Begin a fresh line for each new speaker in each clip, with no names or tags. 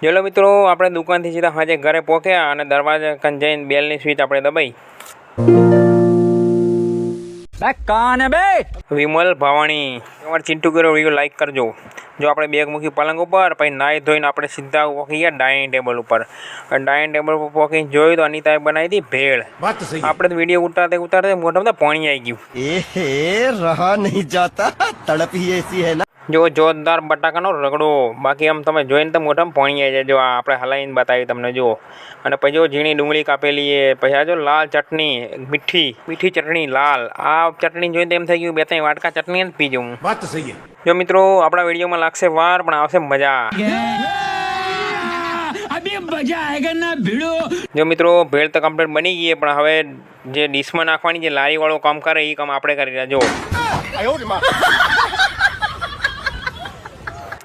ચલો મિત્રો, આપણે દુકાનથી સીધા સાંજે ઘરે પહોંચ્યા અને દરવાજા કન જઈને બેલની સ્વિચ આપણે દબાઈ.
કાન બે
વિમલ ભાવાણી તમારે ચિંટુ કર્યો વિડીયો લાઈક કરજો. જો આપણે બેગ મૂકી પલંગ ઉપર, પછી નાહી ધોઈને આપણે સીધા પહોંચી ગયા ડાઇનિંગ ટેબલ ઉપર. ડાઇનિંગ ટેબલ ઉપર પહોંચીને જોયું તો અનિતાએ બનાવી હતી ભેળ. આપણે તો વિડીયો ઉતારતે મોઢામાં પાણી આવી ગયું.
रहा नहीं जाता तड़प ही ऐसी है ना.
જો જોરદાર બટાકાનો રગડો. બાકી આમ તમે જોઈને તો મોઢામાં પાણી આવી જાય. જો આ આપણે હલાવીને બતાવી તમને જુઓ. અને પછી જો ઝીણી ડુંગળી કાપેલી એ, પછી આ જો લાલ ચટણી, મીઠી ચટણી લાલ. આ ચટણી જોઈને એમ થઈ ગયું બે ત્રણ વાટકા ચટણી જ પી જવું.
વાત તો સહી.
જો મિત્રો, આપણા વિડીયોમાં લાગશે વાર પણ આવશે મજા. જો મિત્રો, ભેળ તો કમ્પ્લીટ બની ગઈ પણ હવે જે ડીશમાં નાખવાની જે લારીવાળો કામ કરે એ કામ આપણે કરી રહ્યા.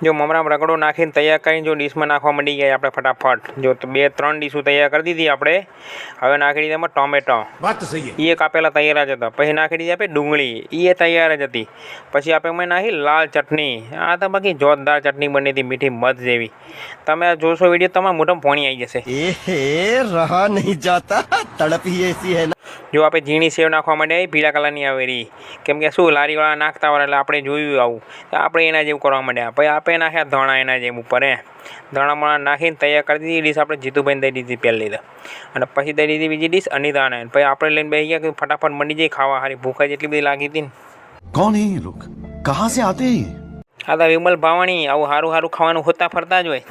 જો મમરામાં રગડો નાખીને તૈયાર કરીને જો ડીશમાં નાખવા માંડી ગયા આપણે ફટાફટ. જો તો 2-3 ડીશો તૈયાર કરી દીધી આપણે. હવે નાખી દીધી એમાં ટોમેટો.
વાત તો સહી.
એ કાપેલા તૈયાર જ હતા. પછી નાખી દીધી આપણે ડુંગળી, એ તૈયાર જ હતી. પછી આપણે એમાં નાખી લાલ ચટણી. આ તો બાકી જોરદાર ચટણી બની હતી, મીઠી મધ જેવી. તમે જોશો વિડીયો તમારા મોઢામાં પાણી આવી જશે.
रहा नहीं जाता तड़प ही ऐसी है ना.
જો આપણે ઝીણી સેવ નાખવા માટે આવી પીળા કલરની આવેલી, કેમ કે શું લારીવાળા નાખતા હોય એટલે આપણે જોયું આવું તો આપણે એના જેવું કરવા માંડ્યા. પછી આપણે નાખ્યા ધાણા એના જેમ ઉપર ધાણા નાખીને તૈયાર કરી દીધી ડીશ આપણે જીતુભાઈને દઈ દીધી પહેલી તો. અને પછી દઈ દીધી બીજી ડીશ અનિતાને. પછી આપણે લઈને બેસી ગયા કે ફટાફટ મંડી જાય ખાવા. હારી ભૂખ જ એટલી બધી લાગી હતી ને.
कौन है ये लोग, कहाँ से आते हैं?
આ તો વિમલ ભાવાણી આવું સારું ખાવાનું હોતા ફરતા જ હોય.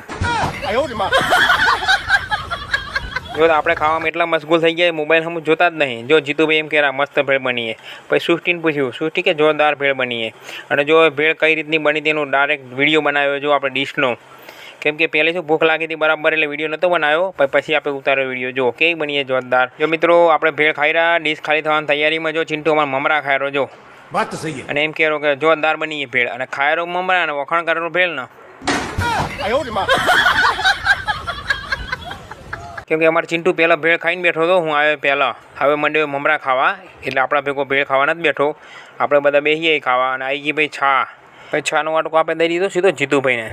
જો આપણે ખાવામાં એટલા મશગુલ થઈ ગયા મોબાઈલ હમ જોતા જ નહીં. જો જીતુભાઈ એમ કહેરા મસ્ત ભેળ બનીએ. પછી સૃષ્ટિને પૂછ્યું, સૃષ્ટિ કે જોરદાર ભેળ બનીએ. અને જો ભેળ કઈ રીતની બની તેનું ડાયરેક્ટ વિડીયો બનાવ્યો જો આપણે ડીશનો. કેમ કે પહેલે શું ભૂખ લાગી હતી બરાબર એટલે વિડીયો નહોતો બનાવ્યો. પછી આપણે ઉતાર્યો વિડીયો. જો કેવી બનીએ જોરદાર. જો મિત્રો, આપણે ભેળ ખાઈ રહ્યા, ડીશ ખાલી થવાની તૈયારીમાં. જો ચિંટુ અમારા મમરા ખાઈ રહ્યો જો.
વાત તો સહી.
અને એમ કહેરો કે જોરદાર બનીએ ભેળ. અને ખાઈ રહ્યો મમરા અને વખાણ કરેલો ભેળ ને. કેમ કે અમારે ચિંટુ પહેલાં ભેળ ખાઈને બેઠો હતો, હું આવ્યો પહેલાં. હવે મંડ્યો મમરા ખાવા, એટલે આપણા ભેગો ભેળ ખાવા નથી બેઠો. આપણે બધા બેસીએ ખાવા. અને આવી ગઈ ભાઈ છા. પછી છાનો વાટકો આપણે દઈ દીધો સીધો જીતુભાઈને.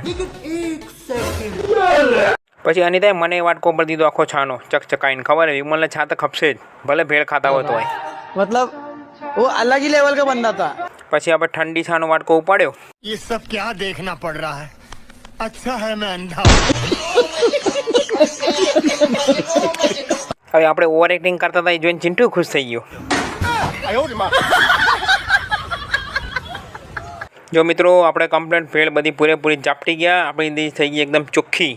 પછી અનિતાએ મને વાટકો પર દીધો આખો છાનો ચકચકાઈને. ખબર હે વિમલને છા તો ખપશે જ, ભલે ભેળ ખાતા હોય તોય.
मतलब वो अलग ही लेवल का बंदा था.
પછી આપણે ઠંડી છાનો વાટકો ઉપાડ્યો.
ये सब क्या देखना पड़ रहा है. अच्छा है मैं अंधा.
હવે આપણે ઓવર એક્ટિંગ કરતા હતા એ જોઈને ચિંટુ ખુશ થઈ ગયો. જો મિત્રો, આપણે કમ્પ્લેટ ભેળ બધી પૂરેપૂરી ઝાપટી ગયા. આપણી ડીશ થઈ ગઈ એકદમ ચોખ્ખી.